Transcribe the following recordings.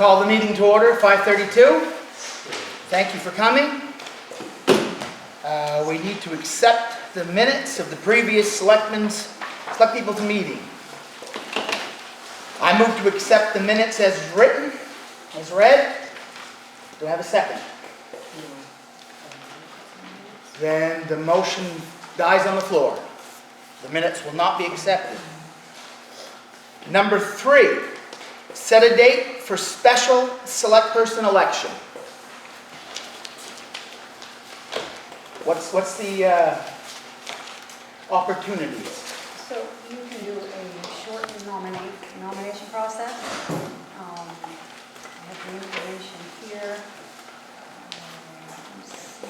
call the meeting to order, 5:32. Thank you for coming. We need to accept the minutes of the previous select people's meeting. I move to accept the minutes as written, as read. Do I have a second? Then the motion dies on the floor. The minutes will not be accepted. Number 3, set a date for special select person election. What's the opportunities? So you can do a shortened nomination process. I have the information here. Let's see.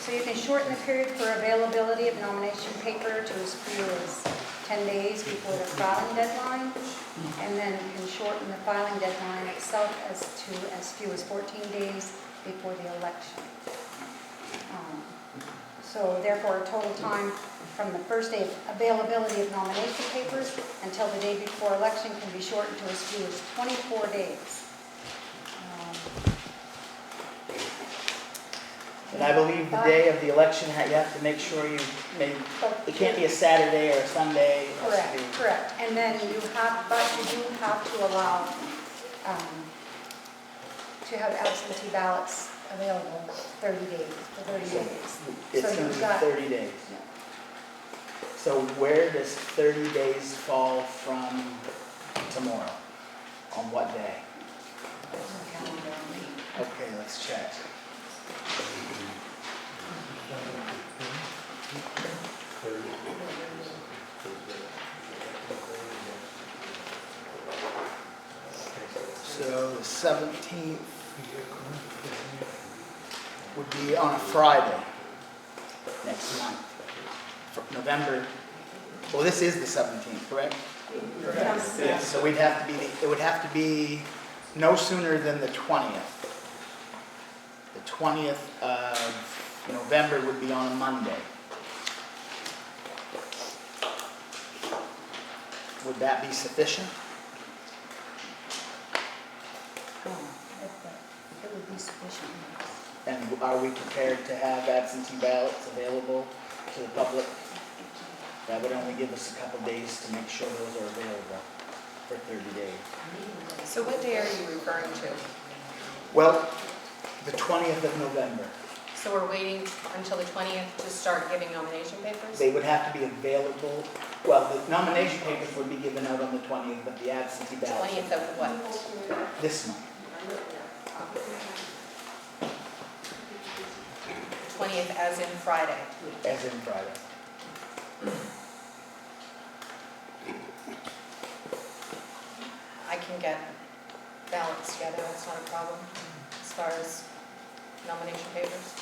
So you can shorten the period for availability of nomination paper to as few as 10 days before the filing deadline, and then you can shorten the filing deadline itself to as few as 14 days before the election. So therefore, total time from the first day of availability of nomination papers until the day before election can be shortened to as few as 24 days. And I believe the day of the election, you have to make sure it can't be a Saturday or a Sunday. Correct. And then you do have to allow to have absentee ballots available 30 days, for 30 days. It's going to be 30 days. Yeah. So where does 30 days fall from tomorrow? On what day? Okay, let's check. So the 17th would be on a Friday next month. For November. Well, this is the 17th, correct? Yes. So it would have to be no sooner than the 20th. The 20th of November would be on a Monday. Would that be sufficient? It would be sufficient. And are we prepared to have absentee ballots available to the public? That would only give us a couple days to make sure those are available for 30 days. So what day are you referring to? Well, the 20th of November. So we're waiting until the 20th to start giving nomination papers? They would have to be available. Well, the nomination papers would be given out on the 20th, but the absentee ballots. 20th of what? This month. 20th as in Friday. As in Friday. I can get ballots together, that's not a problem, as far as nomination papers.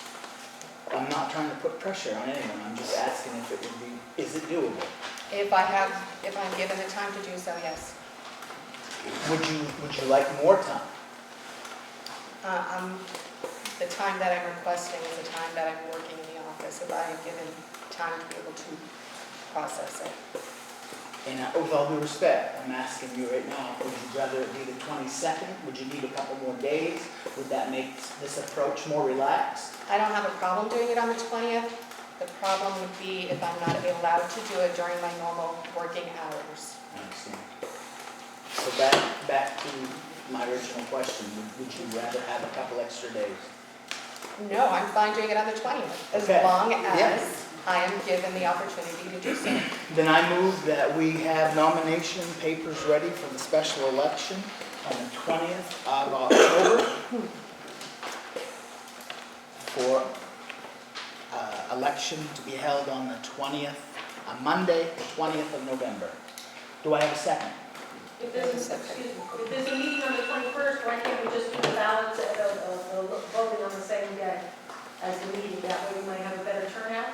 I'm not trying to put pressure on anyone. I'm just asking if it would be, is it doable? If I'm given the time to do so, yes. Would you like more time? The time that I'm requesting is the time that I'm working in the office, if I am given time to be able to process it. And with all due respect, I'm asking you right now, would you rather it be the 22nd? Would you need a couple more days? Would that make this approach more relaxed? I don't have a problem doing it on the 20th. The problem would be if I'm not allowed to do it during my normal working hours. I understand. So back to my original question, would you rather have a couple extra days? No, I'm fine doing it on the 20th, as Okay. long as Yeah. I am given the opportunity to do so. Then I move that we have nomination papers ready for the special election on the 20th of October for election to be held on the 20th, on Monday, the 20th of November. Do I have a second? If there's a meeting on the 21st, why can't we just do the ballots and the voting on the same day as the meeting? That way we might have a better turnout.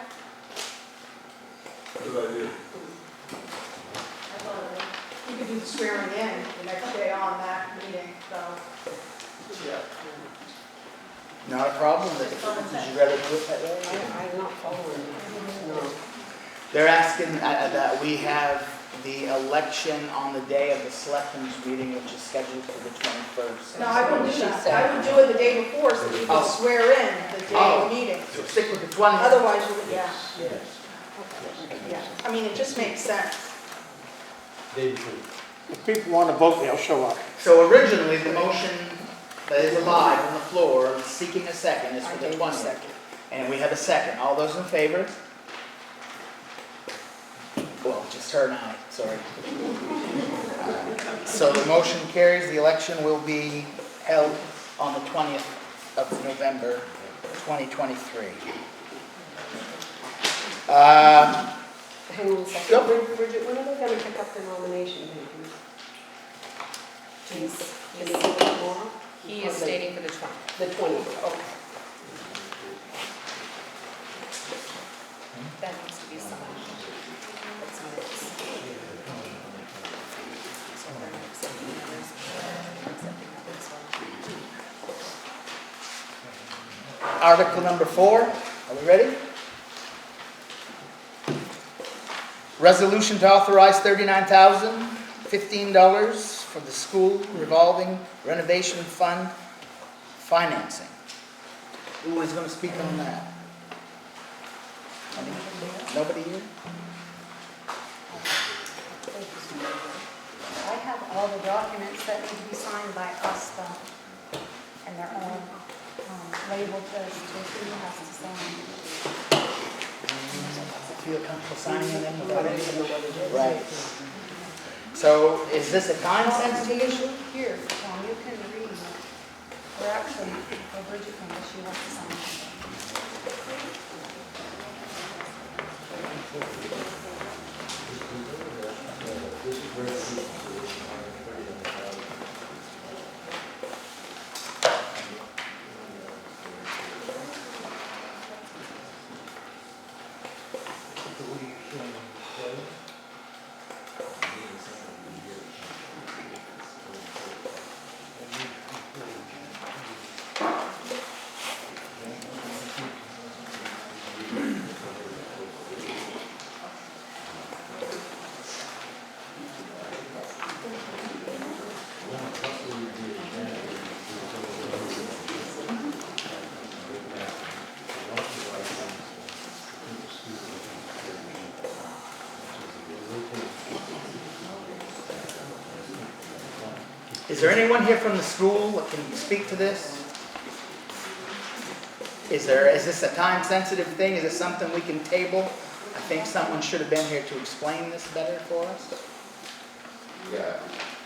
Good idea. You could do the swearing in the next day on that meeting, so. Not a problem. Would you rather do it that way? I'm not following. They're asking that we have the election on the day of the selectmen's meeting, which is scheduled for the 21st. No, I wouldn't do that. I would do it the day before so you Oh. can swear in the day of the meeting. So stick with the 20th. Otherwise, you would, yeah. Yeah, I mean, it just makes sense. If people want to vote, they'll show up. So originally, the motion that is alive on the floor, seeking a second, is for the 20th. And we have a second. All those in favor? Well, just her and I, sorry. So the motion carries. The election will be held on the 20th of November, 2023. Hang on a second. Yep. Bridget, when are they going to pick up the nomination papers? He's, Can they do it tomorrow? he is stating for the 20th. The 20th, okay. That needs to be signed. That's minutes. So we're not accepting others. We're accepting others. Article number 4. Are we ready? Resolution to authorize $39,015 for the school revolving renovation fund financing. Who is going to speak on that? Nobody here? I have all the documents that need to be signed by us though, and they're all labeled as to who has to sign. Feel comfortable signing them without any? Right. So is this a time-sensitive issue? Here, Tom, you can read, or actually, or Bridget can, if she wants to sign. Is there anyone here from the school that can speak to this? Is this a time-sensitive thing? Is this something we can table? I think someone should have been here to explain this better for us. Yeah,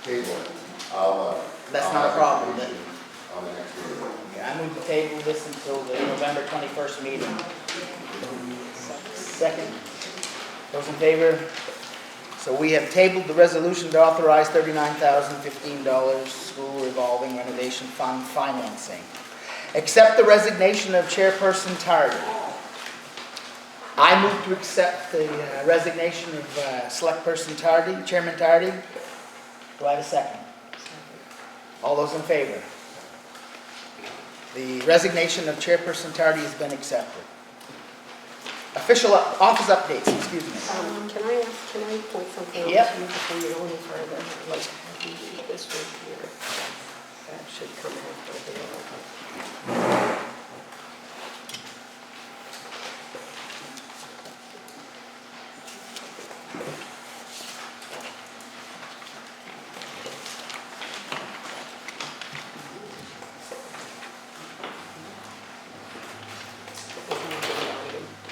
table it. I'll, That's not a problem, then. on the next meeting. Okay, I move to table this until the November 21st meeting. Second. Those in favor? So we have tabled the resolution to authorize $39,015 school revolving renovation fund financing. Accept the resignation of Chairperson Tardy. I move to accept the resignation of Selectperson Tardy, Chairman Tardy. Do I have a second? All those in favor? The resignation of Chairperson Tardy has been accepted. Official office updates, excuse me. Can I point something out to you Yep. before you go any further? Like, this one here, that should come after here.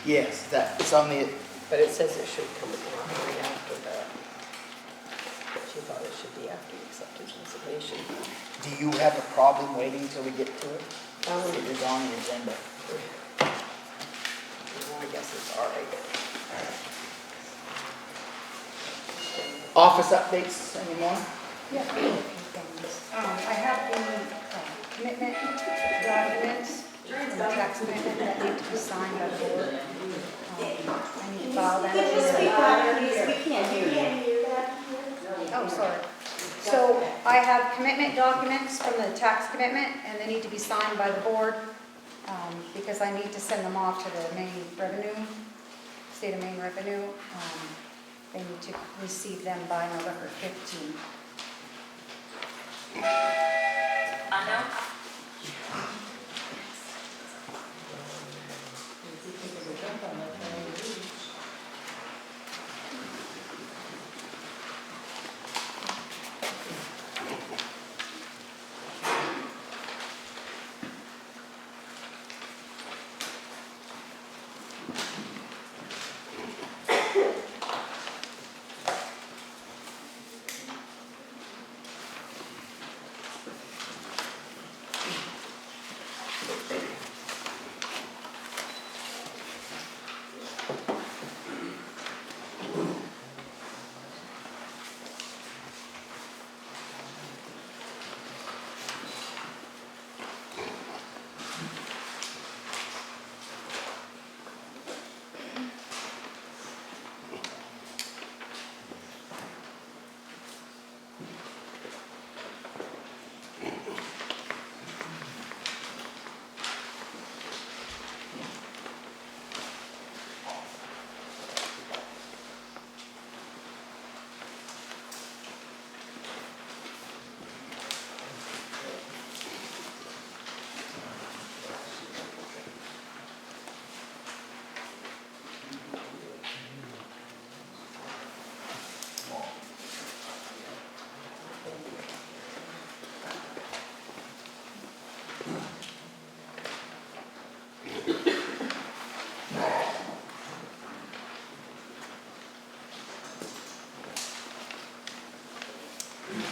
Yes, it's on the, But it says it should come right after that. She thought it should be after you accepted resignation. do you have a problem waiting until we get to it? Um, It is on the agenda. I guess it's all right. Office updates anymore? Yeah, a few things. I have the commitment documents, the tax commitment that need to be signed by the board. I need to file that. We can't hear you. Oh, sorry. So I have commitment documents from the tax commitment, and they need to be signed by the board, because I need to send them off to the Maine Revenue, State of Maine Revenue. they need to receive them by November 15th.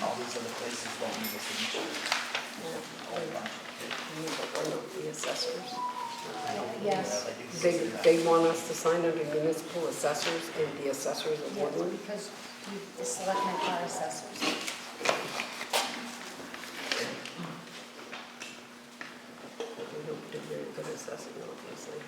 All these other places don't need a signature. Whole bunch. The assessors. Yes, They do They, consider that. they want us to sign under municipal assessors and the assessors of yes, Woodland. because the selectmen are assessors. We don't do very good assessing, obviously.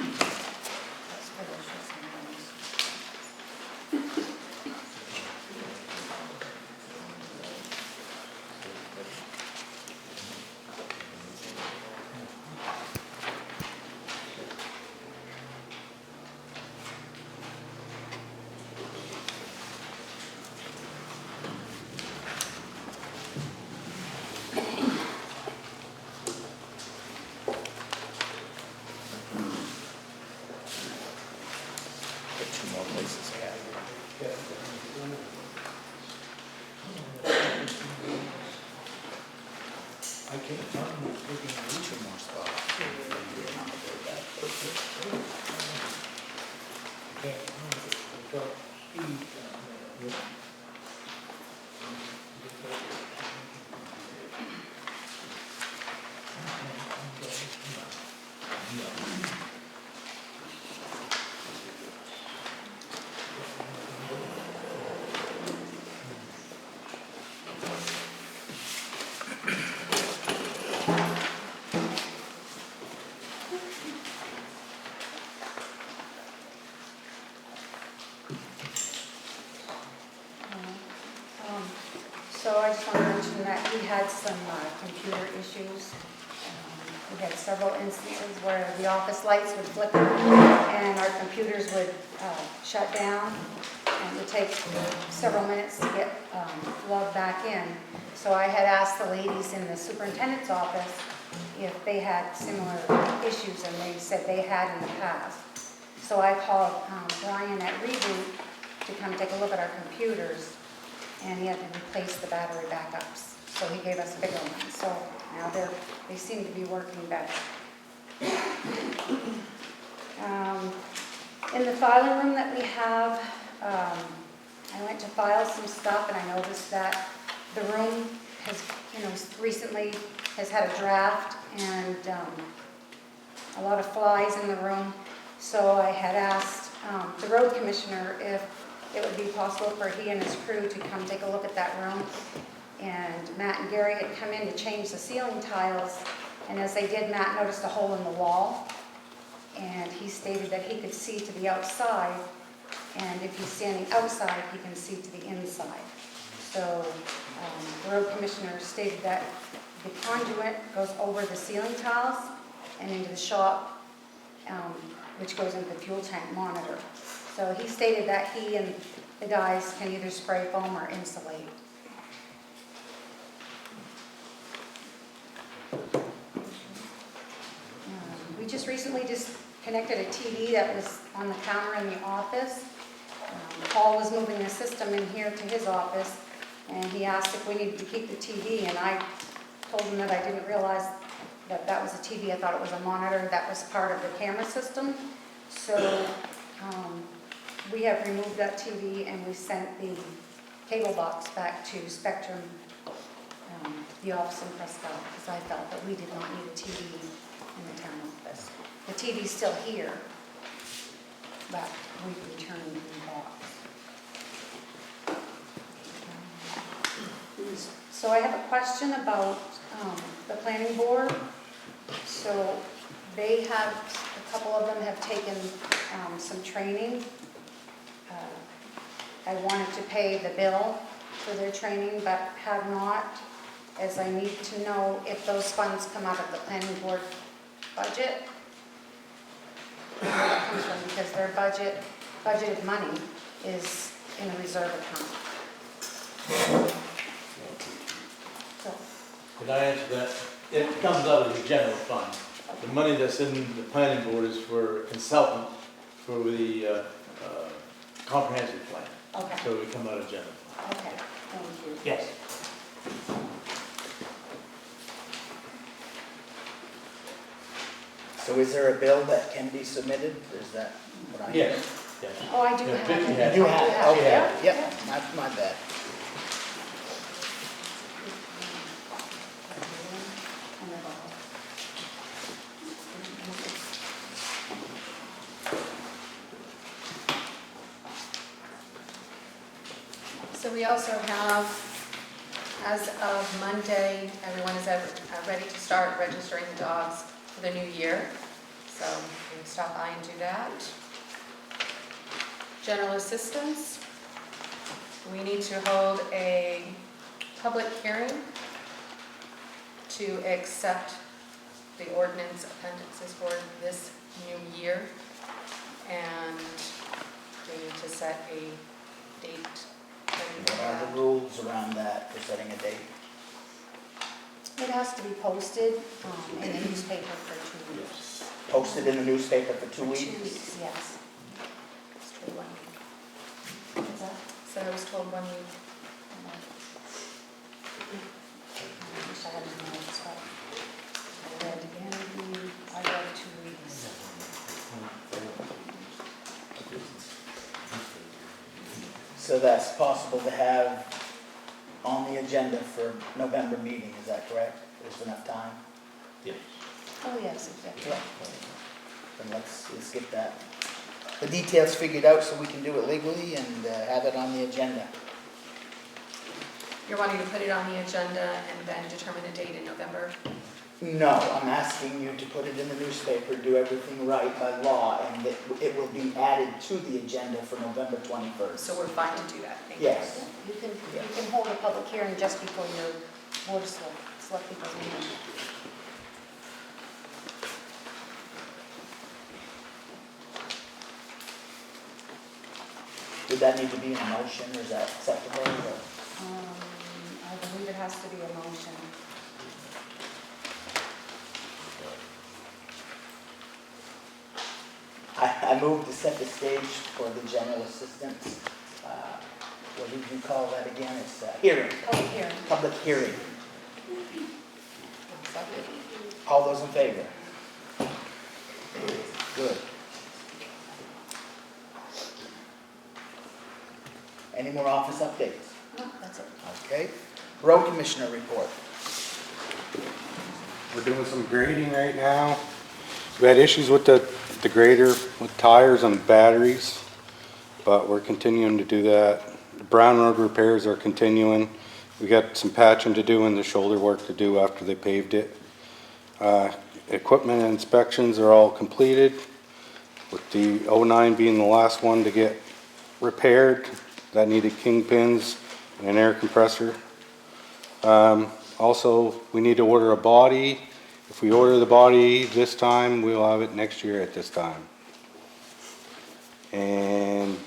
That's for those short term loans. Get two more places I got here. I can't find it. Two more spots. So I just want to mention that we had some computer issues. We had several instances where the office lights would flicker and our computers would shut down. And it would take several minutes to get logged back in. So I had asked the ladies in the superintendent's office if they had similar issues, and they said they had in the past. So I called Brian at Reboot to come take a look at our computers, and he had to replace the battery backups. So he gave us bigger ones. So now they seem to be working better. In the filing room that we have, I went to file some stuff, and I noticed that the room has, recently has had a draft, and a lot of flies in the room. So I had asked the road commissioner if it would be possible for he and his crew to come take a look at that room. And Matt and Gary had come in to change the ceiling tiles, and as they did, Matt noticed a hole in the wall, and he stated that he could see to the outside, and if he's standing outside, he can see to the inside. So the road commissioner stated that the conduit goes over the ceiling tiles and into the shop, which goes into the fuel tank monitor. So he stated that he and the guys can either spray foam or insulate. We just recently disconnected a TV that was on the counter in the office. Paul was moving the system in here to his office, and he asked if we needed to keep the TV, and I told him that I didn't realize that that was a TV. I thought it was a monitor that was part of the camera system. So we have removed that TV, and we sent the cable box back to Spectrum, the office in Prescott, because I felt that we did not need a TV in the town office. The TV's still here, but we returned the box. So I have a question about the planning board. So they have, a couple of them have taken some training. I wanted to pay the bill for their training, but have not, as I need to know if those funds come out of the planning board budget, where it comes from, because their budgeted money is in a reserve account. So, Could I answer that? It comes out of the general fund. The money that's in the planning board is for a consultant for the comprehensive plan. okay, So we come out of general fund. okay, thank you. Yes. So is there a bill that can be submitted? Is that what I hear? Yes. Yes. Oh, I do Yeah, have 50 it. has- You I do have, have it, okay, yeah. yep, my bad. So we also have, as of Monday, everyone is ready to start registering the dogs for the new year. So you can stop by and do that. General assistance. We need to hold a public hearing to accept the ordinance appendixes for this new year. And we need to set a date. What are the rules around that for setting a date? It has to be posted in the newspaper for 2 weeks. Posted in the newspaper for 2 weeks? 2 weeks, yes. It's true, 1 week. What's that? So I was told 1 week. I wish I had my notes, but I read again, I read 2 weeks. So that's possible to have on the agenda for November meeting, is that correct? There's enough time? Yes. Oh, yes, exactly. Yeah. Then let's get that, the details figured out so we can do it legally and have it on the agenda. You're wanting to put it on the agenda and then determine a date in November? No, I'm asking you to put it in the newspaper, do everything right by law, and it will be added to the agenda for November 21st. So we're fine to do that, thank you. Yes. You can hold a public hearing just before your board select people's meeting. Would that need to be in a motion, or is that acceptable? Or? I believe it has to be a motion. I move to set the stage for the general assistance. What did you call that again? It's a hearing, Public hearing. public hearing. Second. All those in favor? Good. Any more office updates? No, that's it. Okay. Road Commissioner report. We're doing some grading right now. We had issues with the grader with tires and batteries, but we're continuing to do that. The Brown Road repairs are continuing. We got some patching to do and the shoulder work to do after they paved it. Equipment inspections are all completed, with the 09 being the last one to get repaired that needed kingpins and an air compressor. Also, we need to order a body. If we order the body this time, we'll have it next year at this time. And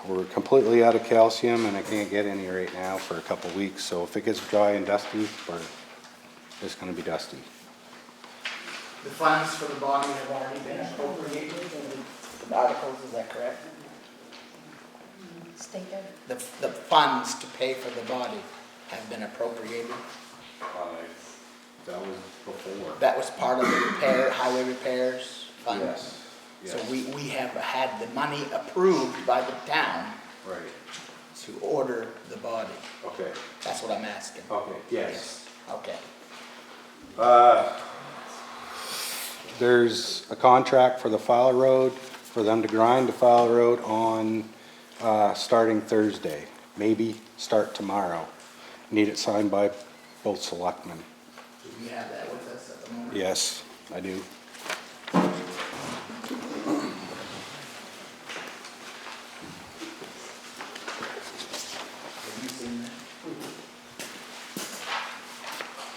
we're completely out of calcium and I can't get any right now for a couple weeks. So if it gets dry and dusty, it's gonna be dusty. The funds for the body have already been appropriated in the articles, is that correct? State that. The funds to pay for the body have been appropriated. That was before. That was part of the repair, highway repairs fund. Yes. So we have had the money approved by the town Right. to order the body. Okay. That's what I'm asking. Okay, yes. Okay. There's a contract for the Fowler Road, for them to grind the Fowler Road on, starting Thursday. Maybe start tomorrow. Need it signed by both selectmen. Do we have that with us at the moment? Yes, I do. Have you seen that?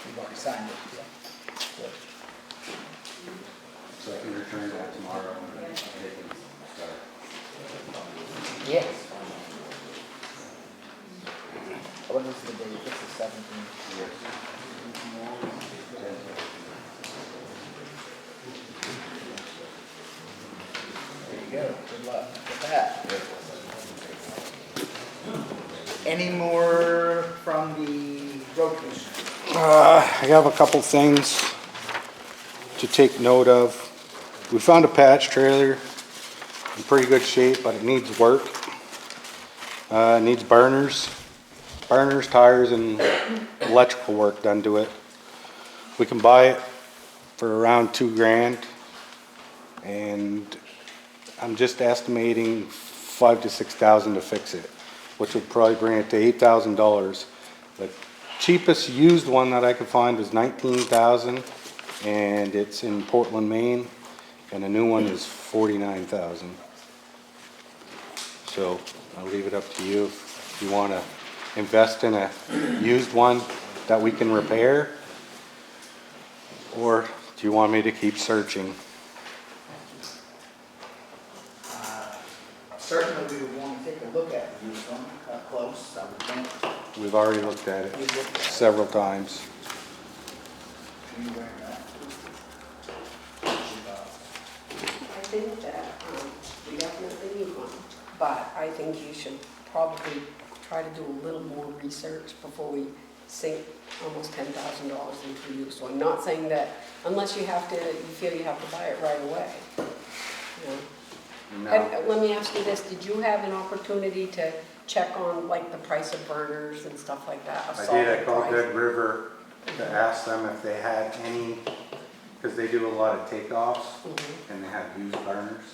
We've already signed it, yeah. Good. So I can return that tomorrow and they can start. Yes. What is the date? It's the 17th. There you go. Good luck with that. Any more from the road commission? I have a couple things to take note of. We found a patch trailer in pretty good shape, but it needs work. It needs burners, tires, and electrical work done to it. We can buy it for around $2,000, and I'm just estimating $5,000 to $6,000 to fix it, which would probably bring it to $8,000. The cheapest used one that I could find was $19,000, and it's in Portland, Maine, and a new one is $49,000. So I'll leave it up to you if you want to invest in a used one that we can repair, or do you want me to keep searching? Certainly, we would want to take a look at the used one, up close, I would think. We've already looked at it We looked at it. several times. You wear that. I think that we definitely need one, but I think you should probably try to do a little more research before we sink almost $10,000 into a used one. Not saying that unless you feel you have to buy it right away. You know? Let me ask you this, did you have an opportunity to check on like the price of burners and stuff like that? I did, I called Good River to ask them if they had any, because they do a lot of takeoffs, and they have used burners.